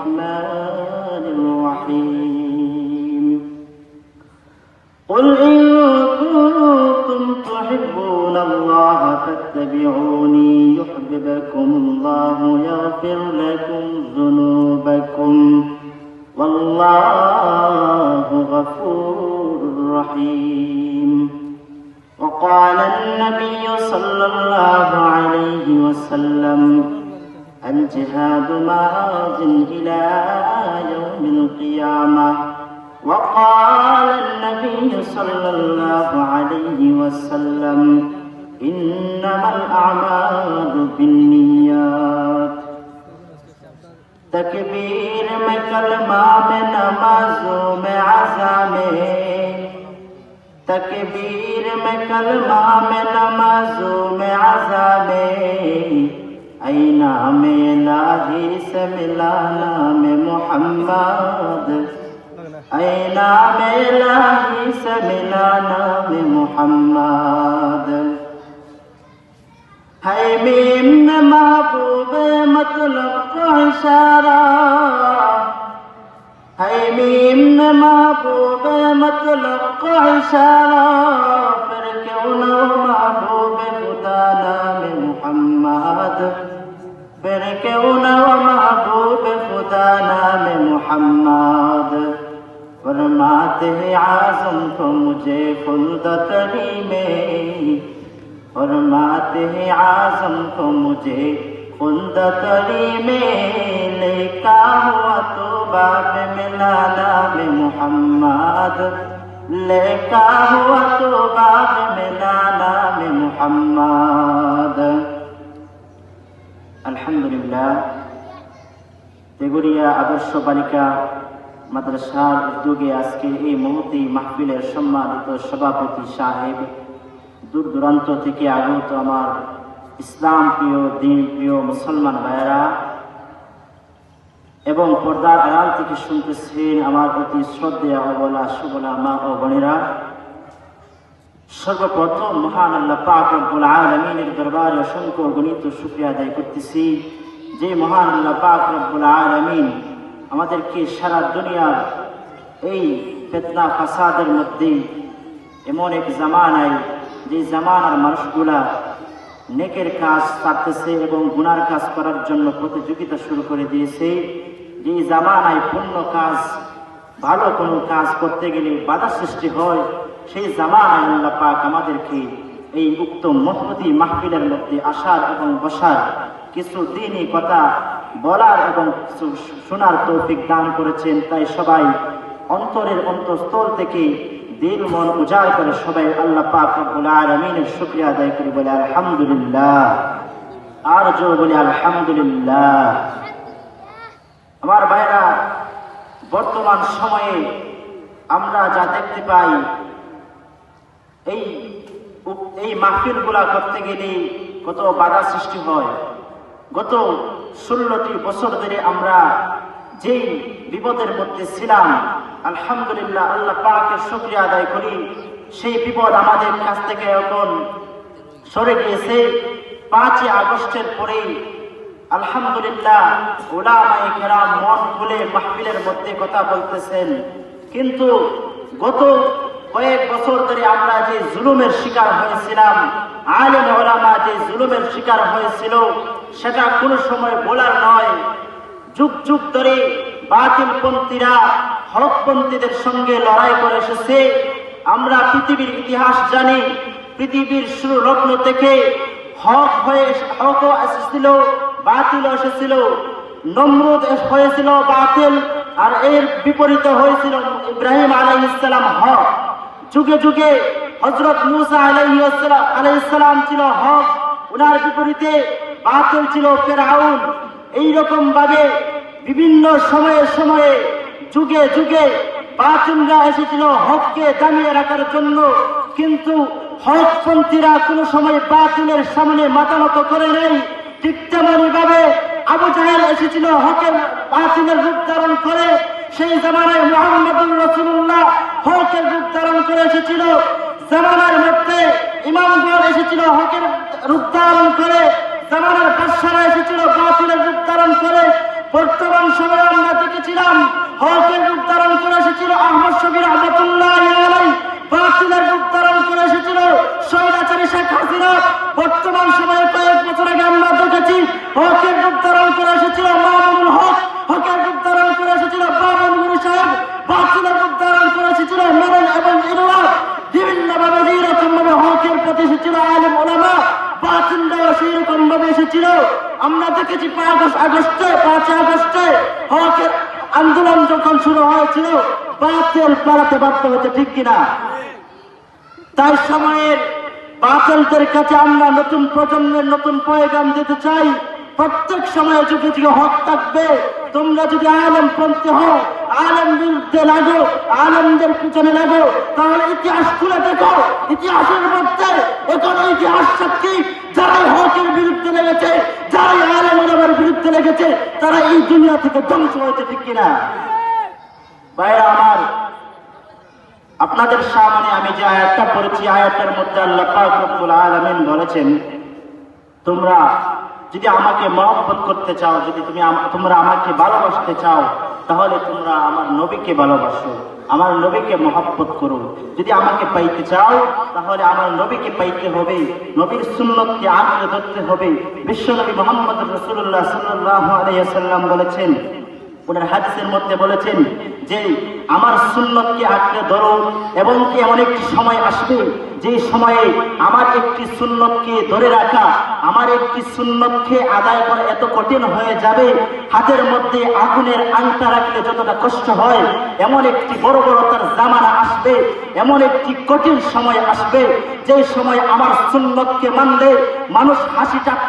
الرحمن الرحيم قل إن كنتم تحبون الله فاتبعوني يحببكم الله يغفر لكم ذنوبكم والله غفور رحيم وقال النبي صلى الله عليه وسلم الجهاد ماض إلى يوم القيامة وقال النبي صلى الله عليه وسلم إنما الأعمال بالنيات تکبیر میں کلمہ میں نمازوں میں عزا میں تکبیر میں کلمہ میں نمازوں میں عزا میں اے نام الہی سے ملا نام محمد اے نام الہی سے ملا نام محمد ہے میم میں محبوب مطلب کو اشارہ ہے میم میں محبوب مطلب کو اشارہ پھر کیوں نہ محبوب خدا نام محمد پھر کیوں نہ محبوب خدا نام محمد فرماتے ہیں اعظم کو مجھے خلد تری میں فرماتے ہیں اعظم کو مجھے خلد تری میں لکھا ہوا تو باب ملا نام محمد لکھا ہوا تو باب ملا نام محمد আলহামদুলিল্লাহ তেগুরিয়া আদর্শ বালিকা মাদ্রাসার উদ্যোগে আজকে এই মুহূর্তে মাহফিলের সম্মানিত সভাপতি সাহেব দূর দূরান্ত থেকে আগত আমার ইসলাম প্রিয় দিন প্রিয় মুসলমান ভাইয়েরা এবং পর্দার আড়াল থেকে শুনতেছেন আমার অতি শ্রদ্ধেয় অবলা সুবলা মা ও বোনেরা, সর্বপ্রথম মহান আল্লাহ পাক রব্বুল আলামিনের দরবারে অসংখ্য গণিত শুকরিয়া আদায় করতেছি যে মহান আল্লাহ পাক রব্বুল আলামিন আমাদেরকে সারা দুনিয়ার এই ফিতনা ফাসাদের মধ্যে এমন এক জামানায় যে জামানার মানুষগুলা নেকের কাজ করতেছে এবং গুনার কাজ করার জন্য প্রতিযোগিতা শুরু করে দিয়েছে, যে জামানায় পুণ্য কাজ ভালো কোনো কাজ করতে গেলে বাধা সৃষ্টি হয়, সেই জামানায় আল্লাহ পাক আমাদেরকে এই উক্ত মহতি মাহফিলের মধ্যে আসার এবং বসার কিছু দিনই কথা বলার এবং কিছু শোনার তৌফিক দান করেছেন। তাই সবাই অন্তরের অন্তঃস্থল থেকে দিল মন উজাড় করে সবাই আল্লাহ পাক রব্বুল আলামিনের শুকরিয়া আদায় করি, বলে আলহামদুলিল্লাহ। আর জোর বলি আলহামদুলিল্লাহ। আমার ভাইরা, বর্তমান সময়ে আমরা যা দেখতে পাই, এই মাহফিলগুলা করতে গেলে কত বাধা সৃষ্টি হয়। গত 16টি বছর ধরে আমরা যেই বিপদের মধ্যে ছিলাম, আলহামদুলিল্লাহ আল্লাহ পাকের শুকরিয়া আদায় করি, সেই বিপদ আমাদের কাছ থেকে এখন সরে গিয়েছে। 5ই আগস্টের পরেই আলহামদুলিল্লাহ উলামায়ে কেরাম মন খুলে মাহফিলের মধ্যে কথা বলতেছেন, কিন্তু গত কয়েক বছর ধরে আমরা যে জুলুমের শিকার হয়েছিলাম, আলেম ওলামা যে জুলুমের শিকার হয়েছিল, সেটা কোনো সময় বলার নয়। যুগ যুগ ধরে বাতিলপন্থীরা হকপন্থীদের সঙ্গে লড়াই করে এসেছে। আমরা পৃথিবীর ইতিহাস জানি, পৃথিবীর শুরু লগ্ন থেকে হকও এসেছিল, বাতিলও এসেছিল। নমরুদ হয়েছিল বাতিল, আর এর বিপরীতে হয়েছিল ইব্রাহিম আলাইহিস সালাম হক। যুগে যুগে হযরত মূসা আলাইহিস সালাম ছিল হক, ওনার বিপরীতে বাতিল ছিল ফিরআউন। এইরকম ভাবে বিভিন্ন সময়ে সময়ে যুগে যুগে বাতিলরা এসেছিল হককে দামিয়ে রাখার জন্য, কিন্তু হকপন্থীরা কোনো সময় বাতিলের সামনে মাথা নত করে নেই। ঠিক তেমনি ভাবে আবু জাহেল এসেছিল হকের বাতিলের রূপ ধারণ করে, সেই জামানায় মুহাম্মদুর রাসূলুল্লাহ হকের রূপ ধারণ করে এসেছিল। জামানার মধ্যে ইমামগণ এসেছিল হকের রূপ ধারণ করে, জামানার বাদশাহরা এসেছিল বাতিলের রূপ ধারণ করে। বর্তমান সময়ে আমরা দেখেছিলাম হকের রূপ ধারণ করে এসেছিল আহমদ শফি রহমাতুল্লাহ আলাইহি, বাতিলের রূপ ধারণ করে এসেছিল স্বৈরাচারী শেখ হাসিনা। বর্তমান সময়ে কয়েক বছর আগে আমরা দেখেছি হকের রূপ ধারণ করে এসেছিল মামুনুল হক, হকের রূপ ধারণ করে এসেছিল বাবুল গুরু সাহেব, বাতিলের রূপ ধারণ করে এসেছিল মেনন এবং ইনুয়া। বিভিন্ন ভাবে যেরকম ভাবে হকের প্রতি এসেছিল আলেম ওলামা, বাতিলরাও সেই রকম ভাবে এসেছিল। আমরা দেখেছি 5 আগস্টে হকের আন্দোলন যখন শুরু হয়েছিল বাতিল পালাতে বাধ্য হয়েছে, ঠিক কিনা? তাই সময়ের বাতিলদের কাছে আমরা নতুন প্রজন্মের নতুন পয়গাম দিতে চাই, প্রত্যেক সময়ে যুগে যুগে হক থাকবে। তোমরা যদি আলেম পন্থী হও, আলেম বিরুদ্ধে লাগো, আলেমদের পিছনে লাগো, তাহলে ইতিহাস খুলে দেখো, ইতিহাসের মধ্যে এখনো ইতিহাস সাক্ষী যারাই হকের বিরুদ্ধে লেগেছে, যারাই আলেম ওলামার বিরুদ্ধে লেগেছে, তারা এই দুনিয়া থেকে ধ্বংস হয়েছে, ঠিক কিনা? ভাইরা আমার, আপনাদের সামনে আমি যে আয়াতটা পড়েছি, আয়াতের মধ্যে আল্লাহ পাক রব্বুল আলামিন বলেছেন, তোমরা যদি আমাকে মহব্বত করতে চাও, যদি তোমরা আমাকে ভালোবাসতে চাও, তাহলে তোমরা আমার নবীকে ভালোবাসো, আমার নবীকে মহব্বত করো। যদি আমাকে পাইতে চাও, তাহলে আমার নবীকে পাইতে হবে, নবীর সুন্নতকে আঁকড়ে ধরতে হবে। বিশ্বনবী মুহাম্মদ রাসূলুল্লাহ সাল্লাল্লাহু আলাইহি ওয়াসাল্লাম বলেছেন, ওনার হাদিসের মধ্যে বলেছেন যে আমার সুন্নতকে আঁকড়ে ধরো, এবং কি এমন একটি সময় আসবে যে সময়ে আমার একটি সুন্নতকে ধরে রাখা, আমার একটি সুন্নতকে আদায় করা এত কঠিন হয়ে যাবে, হাতের মধ্যে আগুনের আংটা রাখলে যতটা কষ্ট হয়, এমন একটি বর্বরতার জামানা আসবে, এমন একটি কঠিন সময় আসবে যে সময় আমার সুন্নতকে মানলে মানুষ হাসি ঠাট্টা